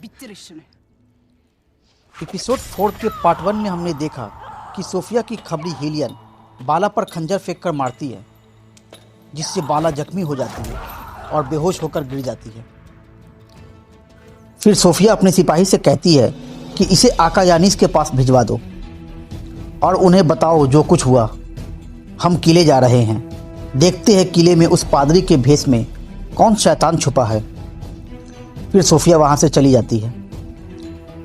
Bitti işini. Episode 4 के part 1 में हमने देखा कि सोफिया की खबरी हेलियन बाला पर खंजर फेंक कर मारती है, जिससे बाला जख्मी हो जाती है और बेहोश होकर गिर जाती है। फिर सोफिया अपने सिपाही से कहती है कि इसे आका यानीस के पास भिजवा दो और उन्हें बताओ जो कुछ हुआ। हम किले जा रहे हैं, देखते हैं किले में उस पादरी के भेष में कौन शैतान छुपा है। फिर सोफिया वहाँ से चली जाती है।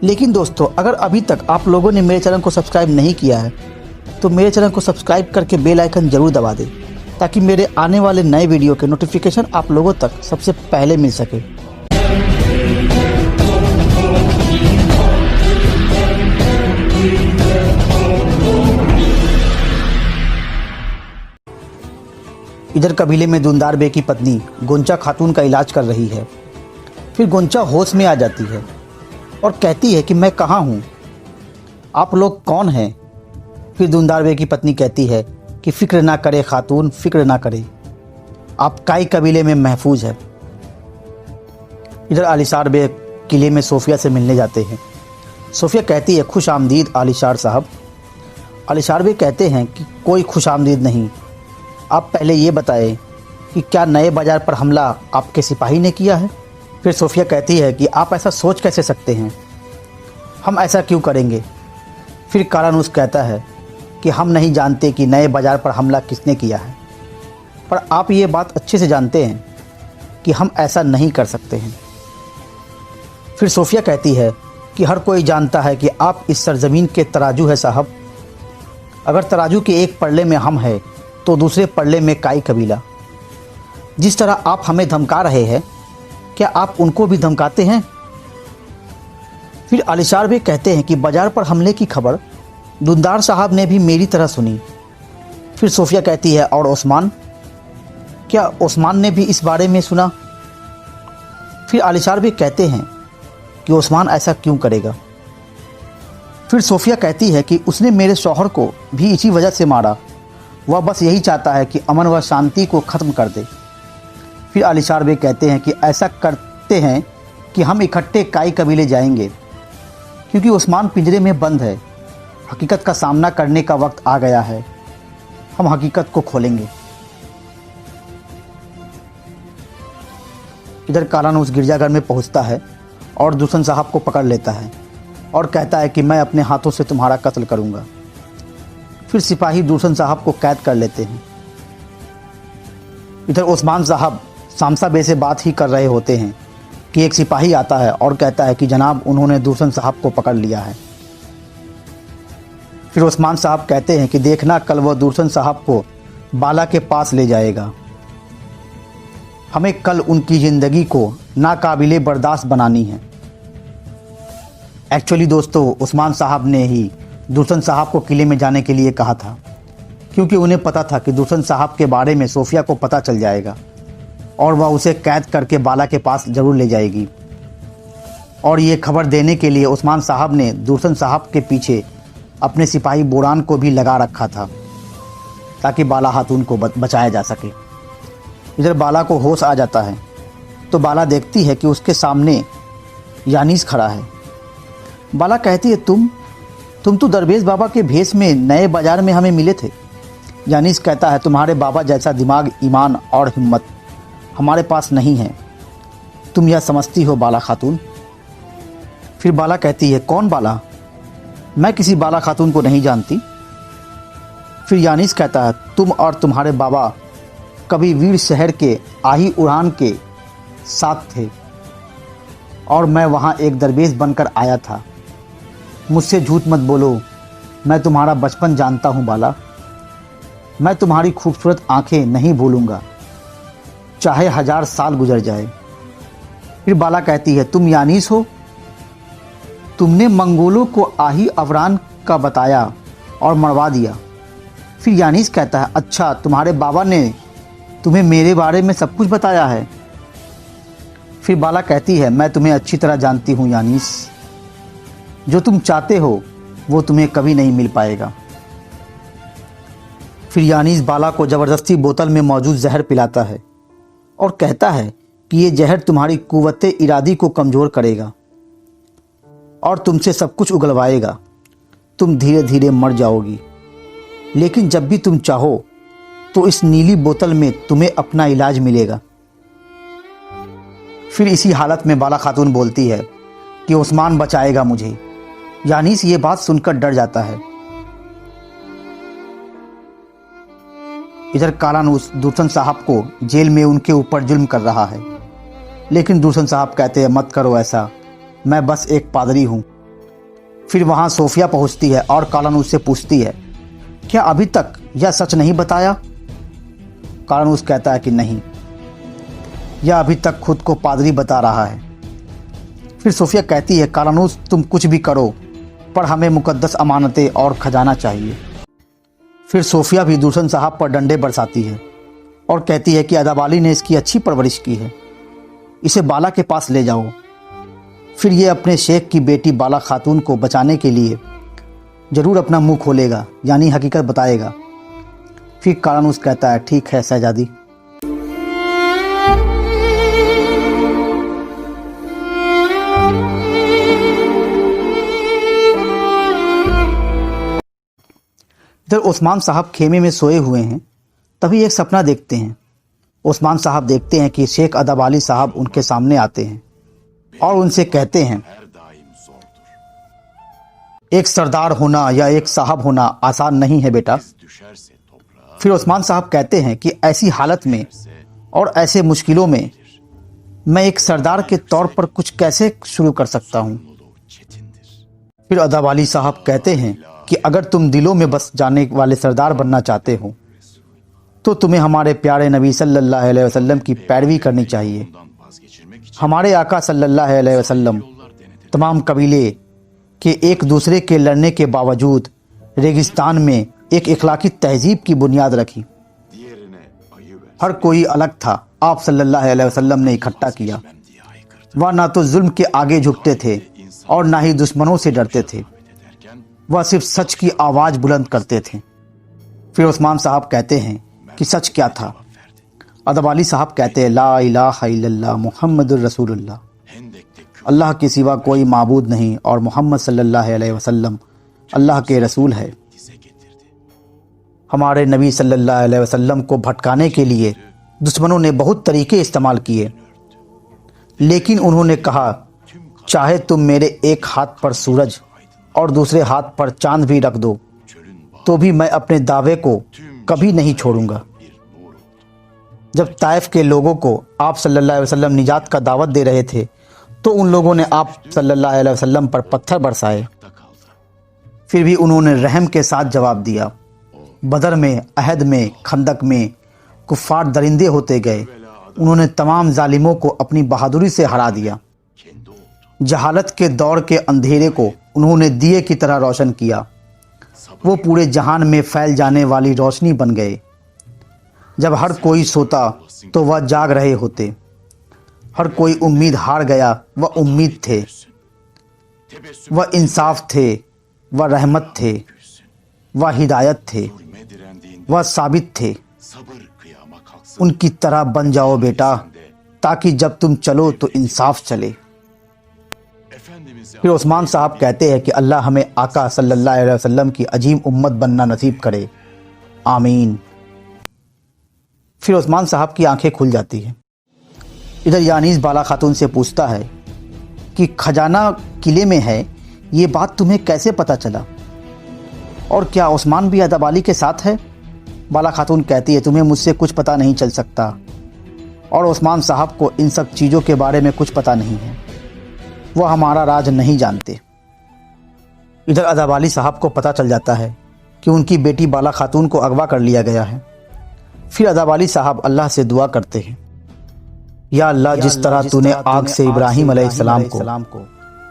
लेकिन दोस्तों, अगर अभी तक आप लोगों ने मेरे चैनल को सब्सक्राइब नहीं किया है तो मेरे चैनल को सब्सक्राइब करके बेल आइकन ज़रूर दबा दें, ताकि मेरे आने वाले नए वीडियो के नोटिफिकेशन आप लोगों तक सबसे पहले मिल सके। इधर कबीले में दुंदार बे की पत्नी गोंचा खातून का इलाज कर रही है। फिर गोंचा होश में आ जाती है और कहती है कि मैं कहाँ हूँ, आप लोग कौन हैं। फिर दुंदार बे की पत्नी कहती है कि फ़िक्र ना करे खातून, फ़िक्र ना करे, आप काई कबीले में महफूज है। इधर आलिशार बे किले में सोफिया से मिलने जाते हैं। सोफिया कहती है खुश आमदीद आलिशार साहब। आलिशार बे कहते हैं कि कोई खुश आमदीद नहीं, आप पहले ये बताएं कि क्या नए बाज़ार पर हमला आपके सिपाही ने किया है। फिर सोफिया कहती है कि आप ऐसा सोच कैसे सकते हैं, हम ऐसा क्यों करेंगे। फिर कारानूस कहता है कि हम नहीं जानते कि नए बाज़ार पर हमला किसने किया है, पर आप ये बात अच्छे से जानते हैं कि हम ऐसा नहीं कर सकते हैं। फिर सोफिया कहती है कि हर कोई जानता है कि आप इस सरजमीन के तराजू है साहब। अगर तराजू के एक पल्ले में हम हैं तो दूसरे पल्ले में काई कबीला। जिस तरह आप हमें धमका रहे हैं, क्या आप उनको भी धमकाते हैं। फिर आलिशार बे कहते हैं कि बाजार पर हमले की खबर दुंदार साहब ने भी मेरी तरह सुनी। फिर सोफिया कहती है और ओस्मान, क्या ओस्मान ने भी इस बारे में सुना। फिर आलिशार बे कहते हैं कि ओस्मान ऐसा क्यों करेगा। फिर सोफिया कहती है कि उसने मेरे शौहर को भी इसी वजह से मारा, वह बस यही चाहता है कि अमन व शांति को ख़त्म कर दे। फिर आलिशार बे कहते हैं कि ऐसा करते हैं कि हम इकट्ठे काई कबीले जाएंगे, क्योंकि उस्मान पिंजरे में बंद है। हकीकत का सामना करने का वक्त आ गया है, हम हकीकत को खोलेंगे। इधर कारानूस गिरजाघर में पहुंचता है और दूसन साहब को पकड़ लेता है और कहता है कि मैं अपने हाथों से तुम्हारा कत्ल करूंगा। फिर सिपाही दूसन साहब को कैद कर लेते हैं। इधर ओस्मान साहब शामसा बे से बात ही कर रहे होते हैं कि एक सिपाही आता है और कहता है कि जनाब, उन्होंने दूसन साहब को पकड़ लिया है। फिर ओस्मान साहब कहते हैं कि देखना, कल वह दूसन साहब को बाला के पास ले जाएगा। हमें कल उनकी ज़िंदगी को नाकाबिले बर्दाश्त बनानी है। एक्चुअली दोस्तों, ओस्मान साहब ने ही दूसन साहब को किले में जाने के लिए कहा था, क्योंकि उन्हें पता था कि दूसन साहब के बारे में सोफिया को पता चल जाएगा और वह उसे कैद करके बाला के पास ज़रूर ले जाएगी। और ये खबर देने के लिए ओस्मान साहब ने दूसन साहब के पीछे अपने सिपाही बोरान को भी लगा रखा था, ताकि बाला खातून को बचाया जा सके। इधर बाला को होश आ जाता है तो बाला देखती है कि उसके सामने यानीस खड़ा है। बाला कहती है तुम तो दरवेश बाबा के भेष में नए बाज़ार में हमें मिले थे। यानीस कहता है तुम्हारे बाबा जैसा दिमाग, ईमान और हिम्मत हमारे पास नहीं है, तुम यह समझती हो बाला खातून। फिर बाला कहती है कौन बाला, मैं किसी बाला खातून को नहीं जानती। फिर यानीस कहता है तुम और तुम्हारे बाबा कभी वीर शहर के आही उड़ान के साथ थे और मैं वहाँ एक दरवेश बनकर आया था। मुझसे झूठ मत बोलो, मैं तुम्हारा बचपन जानता हूँ बाला। मैं तुम्हारी खूबसूरत आंखें नहीं भूलूंगा, चाहे 1000 साल गुजर जाए। फिर बाला कहती है तुम यानीस हो, तुमने मंगोलों को आही अवरान का बताया और मरवा दिया। फिर यानीस कहता है अच्छा, तुम्हारे बाबा ने तुम्हें मेरे बारे में सब कुछ बताया है। फिर बाला कहती है मैं तुम्हें अच्छी तरह जानती हूँ यानीस, जो तुम चाहते हो वो तुम्हें कभी नहीं मिल पाएगा। फिर यानीस बाला को ज़बरदस्ती बोतल में मौजूद जहर पिलाता है और कहता है कि ये जहर तुम्हारी कुव्वते इरादी को कमज़ोर करेगा और तुमसे सब कुछ उगलवाएगा। तुम धीरे धीरे मर जाओगी, लेकिन जब भी तुम चाहो तो इस नीली बोतल में तुम्हें अपना इलाज मिलेगा। फिर इसी हालत में बाला खातून बोलती है कि उस्मान बचाएगा मुझे। यानीस ये बात सुनकर डर जाता है। इधर कालानूस दूरसन साहब को जेल में उनके ऊपर जुल्म कर रहा है, लेकिन दूरसन साहब कहते हैं मत करो ऐसा, मैं बस एक पादरी हूँ। फिर वहाँ सोफिया पहुँचती है और कालानूस से पूछती है क्या अभी तक यह सच नहीं बताया? कालानूस कहता है कि नहीं, यह अभी तक खुद को पादरी बता रहा है। फिर सोफिया कहती है कालानूस तुम कुछ भी करो, पर हमें मुकद्दस अमानतें और खजाना चाहिए। फिर सोफिया भी दूरसन साहब पर डंडे बरसाती है और कहती है कि अदाबाली ने इसकी अच्छी परवरिश की है, इसे बाला के पास ले जाओ। फिर ये अपने शेख की बेटी बाला खातून को बचाने के लिए ज़रूर अपना मुंह खोलेगा, यानी हकीकत बताएगा। फिर कालानूस कहता है ठीक है शहजादी। इधर उस्मान साहब खेमे में सोए हुए हैं, तभी एक सपना देखते हैं। उस्मान साहब देखते हैं कि शेख अदाबाली साहब उनके सामने आते हैं और उनसे कहते हैं एक सरदार होना या एक साहब होना आसान नहीं है बेटा। फिर उस्मान साहब कहते हैं कि ऐसी हालत में और ऐसे मुश्किलों में मैं एक सरदार के तौर पर कुछ कैसे शुरू कर सकता हूँ। फिर अदाबाली साहब कहते हैं कि अगर तुम दिलों में बस जाने वाले सरदार बनना चाहते हो तो तुम्हें हमारे प्यारे नबी सल्लल्लाहु अलैहि वसल्लम की पैरवी करनी चाहिए। हमारे आका सल्लल्लाहु अलैहि वसल्लम तमाम कबीले के एक दूसरे के लड़ने के बावजूद रेगिस्तान में एक इखलाकी तहजीब की बुनियाद रखी। हर कोई अलग था, आप सल्लल्लाहु अलैहि वसल्लम ने इकट्ठा किया। वह ना तो जुल्म के आगे झुकते थे और ना ही दुश्मनों से डरते थे, वह सिर्फ सच की आवाज़ बुलंद करते थे। फिर उस्मान साहब कहते हैं कि सच क्या था? अदबाली साहब कहते हैं ला इलाहा इल्लल्लाह मुहम्मदुर रसूलुल्लाह, अल्लाह के सिवा कोई माबूद नहीं और मोहम्मद सल्लल्लाहु अलैहि वसल्लम अल्लाह के रसूल है। हमारे नबी सल्लल्लाहु अलैहि वसल्लम को भटकाने के लिए दुश्मनों ने बहुत तरीके इस्तेमाल किए, लेकिन उन्होंने कहा चाहे तुम मेरे एक हाथ पर सूरज और दूसरे हाथ पर चांद भी रख दो तो भी मैं अपने दावे को कभी नहीं छोड़ूंगा। जब ताइफ के लोगों को आप सल्लल्लाहु अलैहि वसल्लम निजात का दावत दे रहे थे तो उन लोगों ने आप सल्लल्लाहु अलैहि वसल्लम पर पत्थर बरसाए, फिर भी उन्होंने रहम के साथ जवाब दिया। बदर में, अहद में, खंदक में कुफ्फार दरिंदे होते गए, उन्होंने तमाम जालिमों को अपनी बहादुरी से हरा दिया। जहालत के दौर के अंधेरे को उन्होंने दिए की तरह रोशन किया, वो पूरे जहान में फैल जाने वाली रोशनी बन गए। जब हर कोई सोता तो वह जाग रहे होते, हर कोई उम्मीद हार गया वह उम्मीद थे, वह इंसाफ थे, वह रहमत थे, वह हिदायत थे, वह साबित थे। उनकी तरह बन जाओ बेटा, ताकि जब तुम चलो तो इंसाफ चले। फिर उस्मान साहब कहते हैं कि अल्लाह हमें आका सल्लल्लाहु अलैहि वसल्लम की अजीम उम्मत बनना नसीब करे, आमीन। फिर उस्मान साहब की आंखें खुल जाती हैं। इधर यानीस बाला खातून से पूछता है कि खजाना किले में है, ये बात तुम्हें कैसे पता चला और क्या उस्मान भी अदबाली के साथ है? बाला खातून कहती है तुम्हें मुझसे कुछ पता नहीं चल सकता और उस्मान साहब को इन सब चीज़ों के बारे में कुछ पता नहीं है, वह हमारा राज नहीं जानते। इधर अदबाली साहब को पता चल जाता है कि उनकी बेटी बाला खातून को अगवा कर लिया गया है। फिर अदबाली साहब अल्लाह से दुआ करते हैं, या अल्लाह जिस तरह तूने आग से इब्राहिम अलैहिस्सलाम को,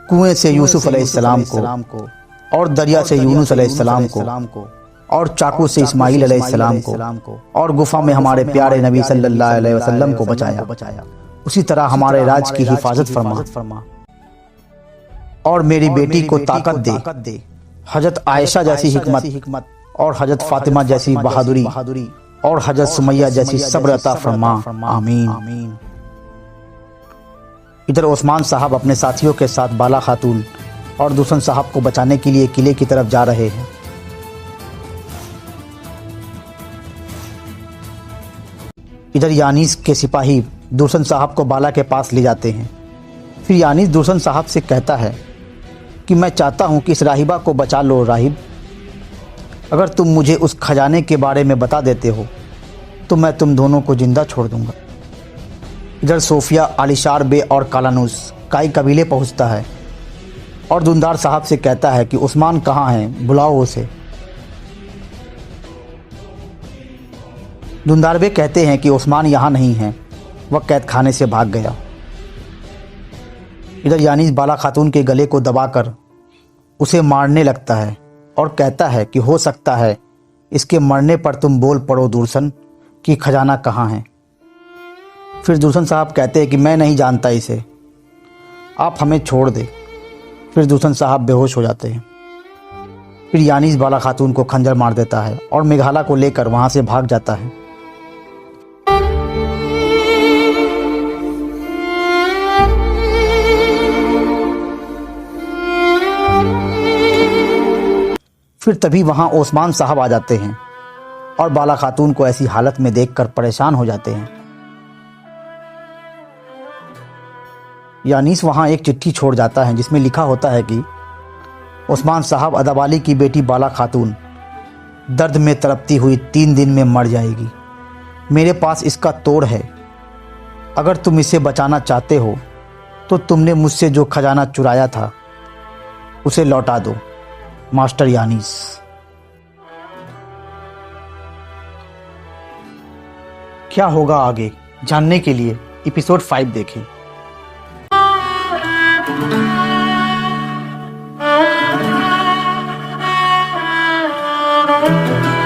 कुएं से यूसुफ अलैहिस्सलाम को और दरिया से यूनुस अलैहिस्सलाम को और चाकू से इस्माइल अलैहिस्सलाम को और गुफा में हमारे प्यारे नबी सल्लल्लाहु अलैहि वसल्लम को बचाया, उसी तरह हमारे राज की हिफाजत फरमा और मेरी बेटी को ताकत दे। हजरत आयशा जैसी हिकमत और हजरत फातिमा जैसी बहादुरी और हजरत सुमैया जैसी सब्र अता फरमा, आमीन। इधर उस्मान साहब अपने साथियों के साथ बाला खातून और दूसन साहब को बचाने के लिए किले की तरफ जा रहे हैं। इधर यानीस के सिपाही दूसन साहब को बाला के पास ले जाते हैं। फिर यानीस दूसन साहब से कहता है कि मैं चाहता हूं कि इस राहिबा को बचा लो राहिब। अगर तुम मुझे उस खजाने के बारे में बता देते हो तो मैं तुम दोनों को जिंदा छोड़ दूंगा। इधर सोफिया आलिशार बे और कालानूस काई कबीले पहुंचता है और दुंदार साहब से कहता है कि उस्मान कहाँ हैं, बुलाओ उसे। दुंदार बे कहते हैं कि उस्मान यहाँ नहीं है, वह कैद खाने से भाग गया। इधर यानीस बाला खातून के गले को दबाकर उसे मारने लगता है और कहता है कि हो सकता है इसके मरने पर तुम बोल पड़ो दूरसन कि खजाना कहाँ है। फिर दूरसन साहब कहते हैं कि मैं नहीं जानता इसे, आप हमें छोड़ दे। फिर दूरसन साहब बेहोश हो जाते हैं। फिर यानीस बाला खातून को खंजर मार देता है और मेघाला को लेकर वहाँ से भाग जाता है। फिर तभी वहाँ ओस्मान साहब आ जाते हैं और बाला खातून को ऐसी हालत में देखकर परेशान हो जाते हैं। यानीस वहाँ एक चिट्ठी छोड़ जाता है जिसमें लिखा होता है कि ओस्मान साहब अदाबाली की बेटी बाला खातून दर्द में तड़पती हुई 3 दिन में मर जाएगी। मेरे पास इसका तोड़ है, अगर तुम इसे बचाना चाहते हो तो तुमने मुझसे जो खजाना चुराया था उसे लौटा दो। मास्टर यानीस। क्या होगा आगे जानने के लिए एपिसोड 5 देखें। Thank you.